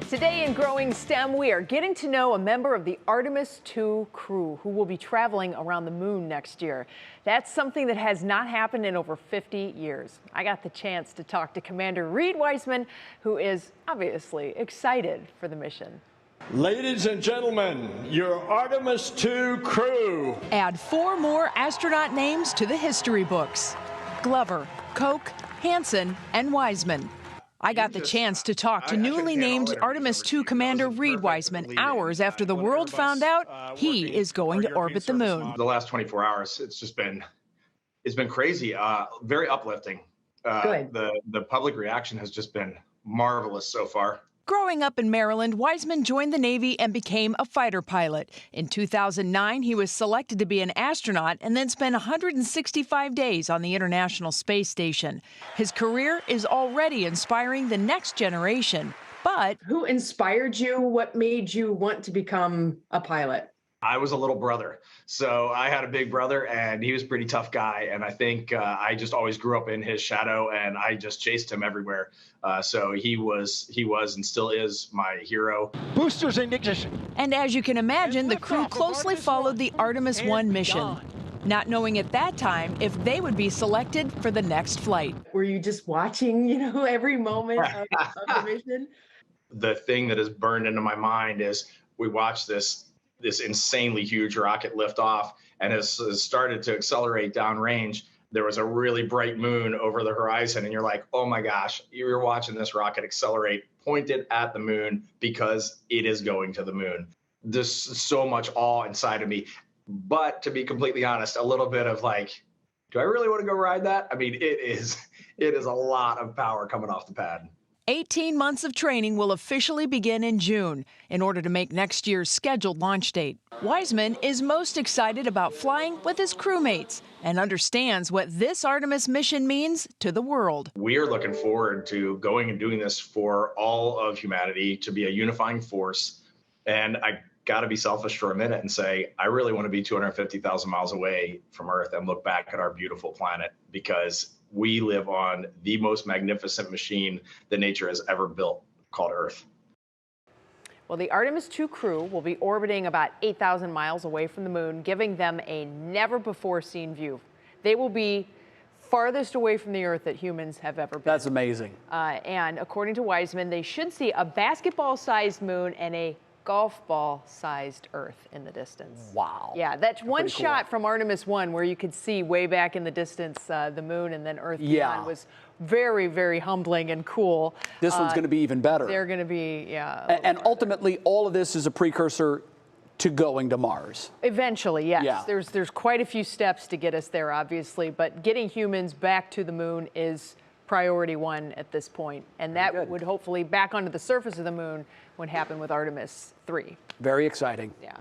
Today in Growing STEM, we are getting to know a member of the Artemis II crew who will be traveling around the moon next year. That's something that has not happened in over 50 years. I got the chance to talk to Commander Reid Wiseman, who is obviously excited for the mission. Ladies and gentlemen, your Artemis II crew. Add 4 more astronaut names to the history books: Glover, Koch, Hansen and Wiseman. I got the chance to talk to newly named Artemis II Commander Reid Wiseman hours after the world found out he is going to orbit the moon. The last 24 hours, it's been crazy, very uplifting. Good. The public reaction has just been marvelous so far. Growing up in Maryland, Wiseman joined the Navy and became a fighter pilot. In 2009, he was selected to be an astronaut and then spent 165 days on the International Space Station. His career is already inspiring the next generation, but who inspired you? What made you want to become a pilot? I was a little brother, so I had a big brother, and he was a pretty tough guy. And I think I just always grew up in his shadow, and I just chased him everywhere. So he was and still is my hero. Boosters in ignition. And as you can imagine, the crew closely followed the Artemis I mission, not knowing at that time if they would be selected for the next flight. Were you just watching, every moment of the mission? The thing that is burned into my mind is we watched this insanely huge rocket lift off, and has started to accelerate downrange. There was a really bright moon over the horizon, and you're like, oh my gosh, you're watching this rocket accelerate pointed at the moon because it is going to the moon. There's so much awe inside of me. But to be completely honest, a little bit of like, do I really want to go ride that? I mean, it is a lot of power coming off the pad. 18 months of training will officially begin in June in order to make next year's scheduled launch date. Wiseman is most excited about flying with his crewmates and understands what this Artemis mission means to the world. We are looking forward to going and doing this for all of humanity, to be a unifying force. And I got to be selfish for a minute and say, I really want to be 250,000 miles away from Earth and look back at our beautiful planet, because we live on the most magnificent machine that nature has ever built, called Earth. Well, the Artemis II crew will be orbiting about 8,000 miles away from the moon, giving them a never-before-seen view. They will be farthest away from the Earth that humans have ever been. That's amazing. And according to Wiseman, they should see a basketball-sized moon and a golf ball-sized Earth in the distance. Wow. Yeah, that's one cool shot from Artemis 1 where you could see way back in the distance the moon and then Earth beyond was very, very humbling and cool. This one's going to be even better. They're going to be, And ultimately, all of this is a precursor to going to Mars. Eventually, yes. Yeah. There's quite a few steps to get us there, obviously, but getting humans back to the moon is priority 1 at this point. And that would hopefully, back onto the surface of the moon, would happen with Artemis 3. Very exciting. Yeah.